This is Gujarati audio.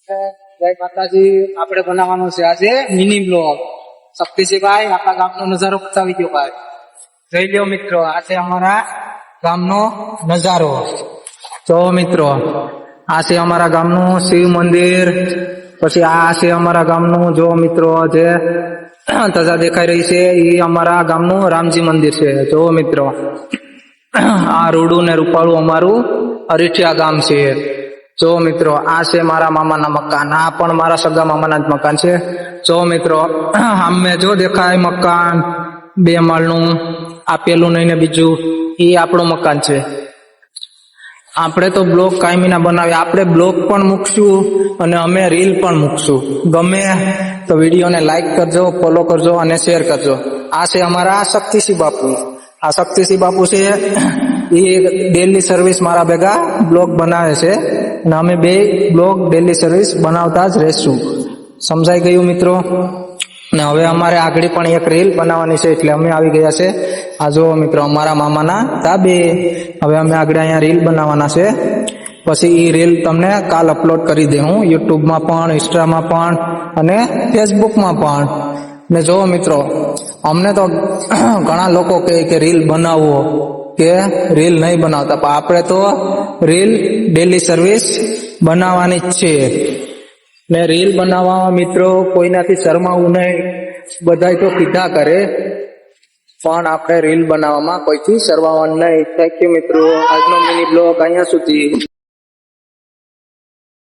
જય માતાજી. આપણે બનાવવાનો છે આજે મિની બ્લોગ. શક્તિસિંહભાઈ આપણા ગામનો નજારો બતાવી દો ભાઈ. જોઈ લ્યો મિત્રો, આ છે અમારા ગામનો નજારો. જો મિત્રો, આ છે અમારા ગામનું શિવ મંદિર. પછી આ છે અમારા ગામનું, જો મિત્રો જે ધજા દેખાઈ રહી છે એ અમારા ગામનું રામજી મંદિર છે. જો મિત્રો, આ રૂડું ને રૂપાળું અમારું અરીઠિયા ગામ છે. જો મિત્રો, આ છે મારા મામાના મકાન. આ પણ મારા સગા મામાના જ મકાન છે. જો મિત્રો, આમે જો દેખાય મકાન 2 માળનું, આ પેલું નહીં ને બીજું, એ આપણું મકાન છે. આપણે તો બ્લોગ કાયમીના બનાવીએ. આપણે બ્લોગ પણ મૂકશું અને અમે રીલ પણ મૂકશું. ગમે તો વિડીયોને લાઈક કરજો, ફોલો કરજો અને શેર કરજો. આ છે અમારા શક્તિસિંહ બાપુ. આ શક્તિસિંહ બાપુ છે એ ડેલી સર્વિસ મારા ભેગા બ્લોગ બનાવે છે અને અમે 2 બ્લોગ ડેલી સર્વિસ બનાવતા જ રહેશું. સમજાઈ ગયું મિત્રો? ને હવે અમારે આગળ પણ એક રીલ બનાવવાની છે, એટલે અમે આવી ગયા છે. આ જો મિત્રો, અમારા મામાના ધાબે હવે અમે આગળ અહીંયા રીલ બનાવવાના છે. પછી એ રીલ તમને કાલ અપલોડ કરી દે હું, યુટ્યુબમાં પણ, ઇન્સ્ટામાં પણ અને ફેસબુકમાં પણ. ને જો મિત્રો, અમને તો ઘણા લોકો કહે કે રીલ બનાવો, કે રીલ નહીં બનાવતા, પણ આપણે તો રીલ ડેલી સર્વિસ બનાવવાની જ છે. ને રીલ બનાવવામાં મિત્રો કોઈનાથી શરમાવું નહીં. બધાય તો કીધા કરે, પણ આપણે રીલ બનાવવામાં કોઈથી શરમાવાનું નહીં. થેન્ક યુ મિત્રો. આજનો મિની બ્લોગ અહીંયા સુધી.